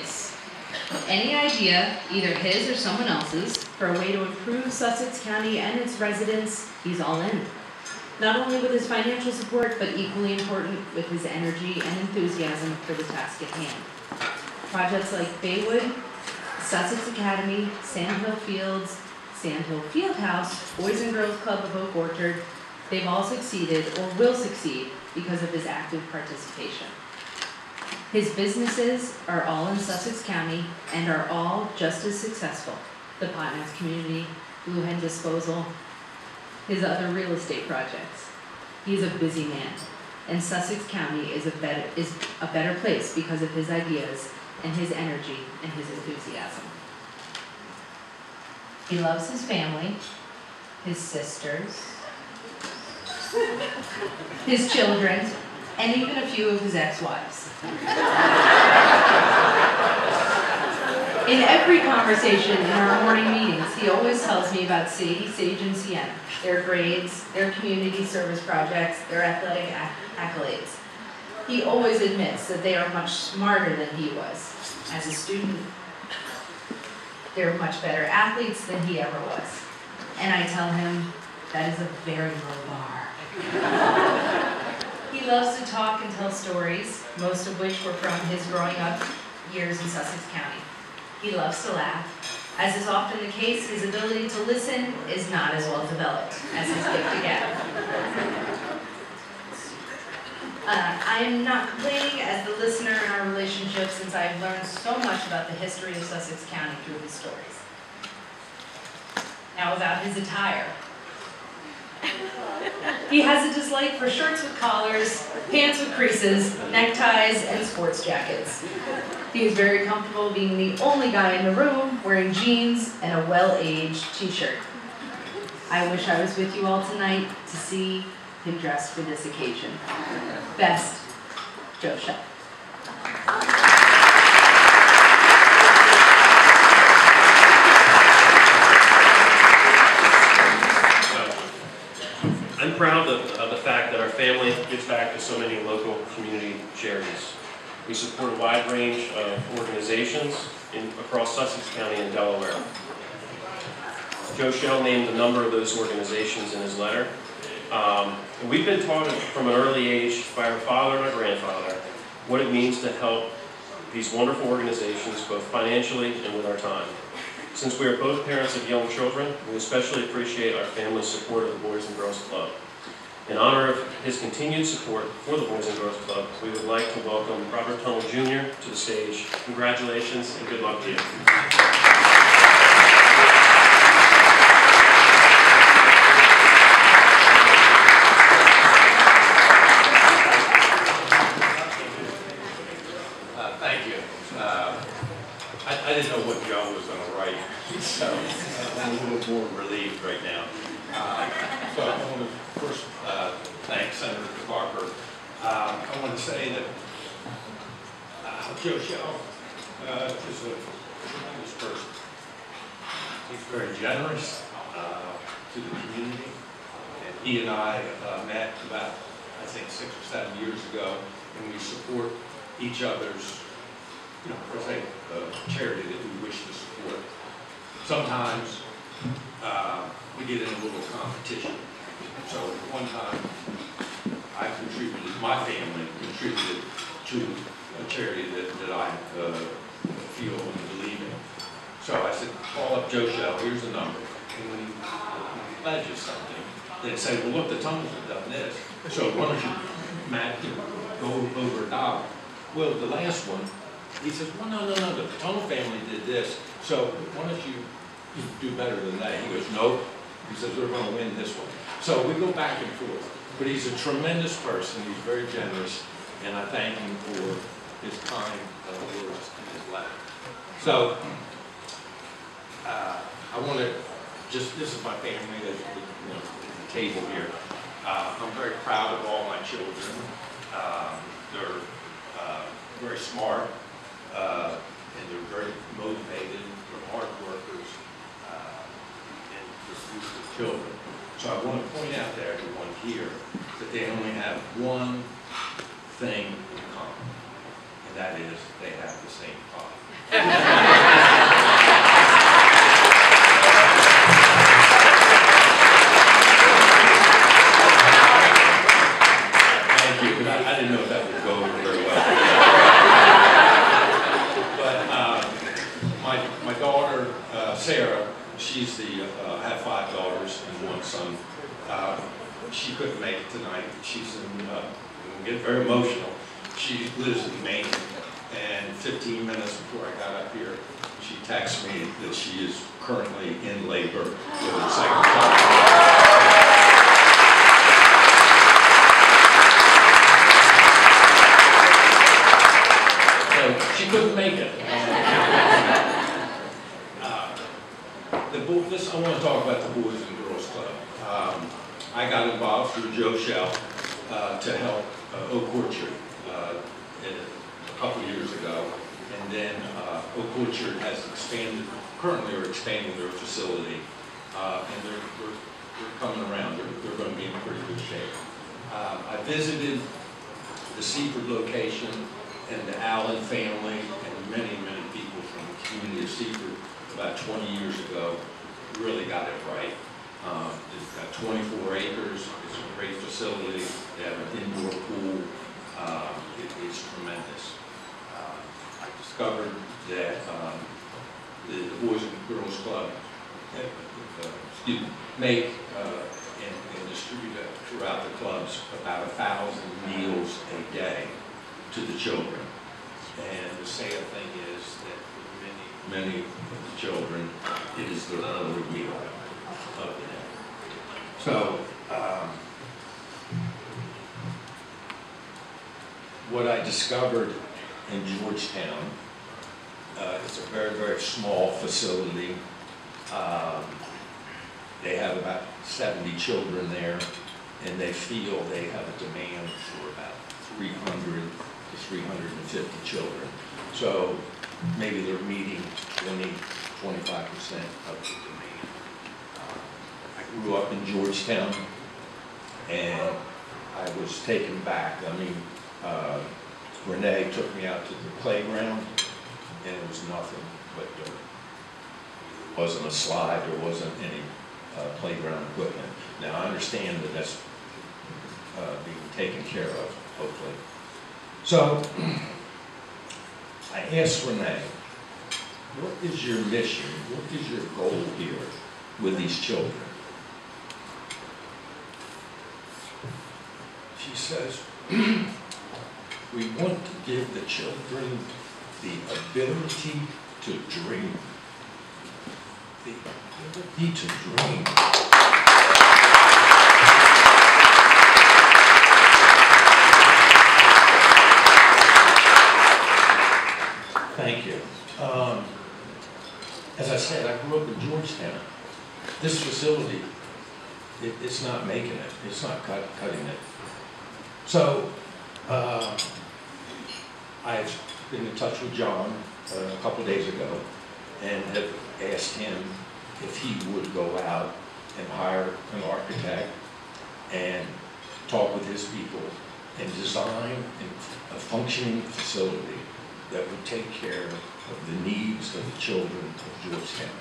place. Any idea, either his or someone else's, for a way to improve Sussex County and its residents, he's all in. Not only with his financial support, but equally important with his energy and enthusiasm for the task at hand. Projects like Baywood, Sussex Academy, Sandhill Fields, Sandhill Fieldhouse, Boys and Girls Club of Oak Orchard, they've all succeeded or will succeed because of his active participation. His businesses are all in Sussex County and are all just as successful. The Potnats Community, Blue Hen Disposal, his other real estate projects. He's a busy man, and Sussex County is a better place because of his ideas and his energy and his enthusiasm. He loves his family, his sisters, his children, and even a few of his ex-wives. In every conversation in our morning meetings, he always tells me about Sadie, Sage, and Sienna, their grades, their community service projects, their athletic accolades. He always admits that they are much smarter than he was. As a student, they're much better athletes than he ever was. And I tell him that is a very low bar. He loves to talk and tell stories, most of which were from his growing up years in Sussex County. He loves to laugh. As is often the case, his ability to listen is not as well developed as his gift to gab. I am not complaining as the listener in our relationship, since I have learned so much about the history of Sussex County through his stories. Now about his attire. He has a dislike for shirts with collars, pants with creases, neckties, and sports jackets. He is very comfortable being the only guy in the room wearing jeans and a well-aged t-shirt. I wish I was with you all tonight to see him dressed for this occasion. Best, Joe Shell. I'm proud of the fact that our family gives back to so many local community charities. We support a wide range of organizations across Sussex County and Delaware. Joe Shell named a number of those organizations in his letter. And we've been taught from an early age by our father and our grandfather what it means to help these wonderful organizations both financially and with our time. Since we are both parents of young children, we especially appreciate our family's support of the Boys and Girls Club. In honor of his continued support for the Boys and Girls Club, we would like to welcome Robert Tunnell Jr. to the stage. Congratulations and good luck to you. Thank you. I didn't know what Joe was going to write, so I'm a little more relieved right now. So I want to first thank Senator Barker. I want to say that Joe Shell is a tremendous person. He's very generous to the community, and he and I met about, I think, 6 or 7 years ago, and we support each other's, per se, charity that we wish to support. Sometimes we get in a little competition. So one time my family contributed to a charity that I feel and believe in. So I said, call up Joe Shell, here's the number. And when he pledges something, they say, well, look, the Tunnels have done this. So why don't you, Matt, go over $1? Well, the last one, he says, well, no, the Tunnell family did this, so why don't you do better than that? He goes, nope. He says, we're going to win this one. So we go back and forth. But he's a tremendous person. He's very generous, and I thank him for his kind words and his letter. So I want to this is my family that's the table here. I'm very proud of all my children. They're very smart, and they're very motivated, they're hard workers, and just children. So I want to point out to everyone here that they only have one thing in common, and that is they have the same father. she's the, I have 5 daughters and 1 son. She couldn't make it tonight. She's in, we'll get very emotional. She lives in Maine, and 15 minutes before I got up here, she texted me that she is currently in labor with her 2nd child. So she couldn't make it. I want to talk about the Boys and Girls Club. I got involved through Joe Shell to help Oak Orchard a couple years ago, and then Oak Orchard has expanded, currently are expanding their facility, and they're coming around. They're going to be in pretty good shape. I visited the Seaford location, and the Allen family, and many, many people from the community of Seaford about 20 years ago really got it right. It's got 24 acres. It's a great facility. They have an indoor pool. It's tremendous. I discovered that the Boys and Girls Club make and distribute throughout the clubs about 1,000 meals a day to the children. And the sad thing is that for many of the children, it is their only meal of the day. So, what I discovered in Georgetown, it's a very, very small facility. They have about 70 children there, and they feel they have a demand for about 300 to 350 children. So maybe they're meeting 20, 25% of the demand. I grew up in Georgetown, and I was taken back. I mean, Renee took me out to the playground, and it was nothing but dirt. It wasn't a slide, there wasn't any playground equipment. Now, I understand that that's being taken care of, hopefully. So, I asked Renee, what is your mission? What is your goal here with these children? She says, we want to give the children the ability to dream. The ability to dream. Thank you. As I said, I grew up in Georgetown. This facility, it's not making it. It's not cutting it. So, I've been in touch with John a couple days ago and have asked him if he would go out and hire an architect and talk with his people and design a functioning facility that would take care of the needs of the children of Georgetown.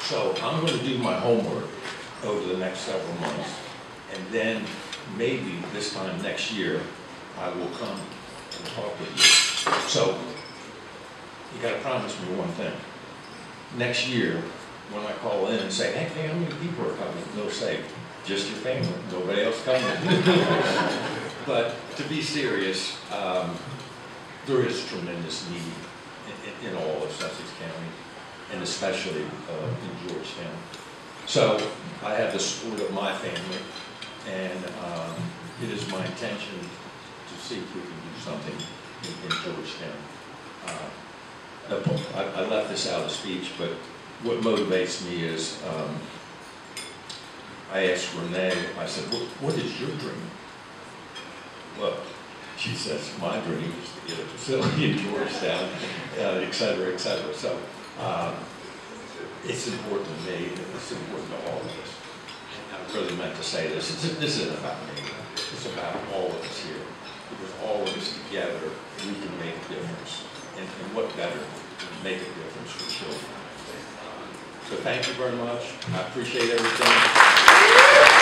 So I'm going to do my homework over the next several months, and then maybe this time next year I will come and talk with you. So you got to promise me one thing. Next year, when I call in and say, hey, how many people are coming? They'll say, just your family, nobody else coming. But to be serious, there is tremendous need in all of Sussex County, and especially in Georgetown. So I have the support of my family, and it is my intention to see if we can do something in Georgetown. I left this out of the speech, but what motivates me is, I asked Renee, I said, what is your dream? Well, she says, my dream is to get a facility in Georgetown, et cetera, et cetera. So it's important to me, and it's important to all of us. And I really meant to say this. This isn't about me. It's about all of us here. Because all of us together, we can make a difference. And what better than make a difference for children? So thank you very much. I appreciate everything.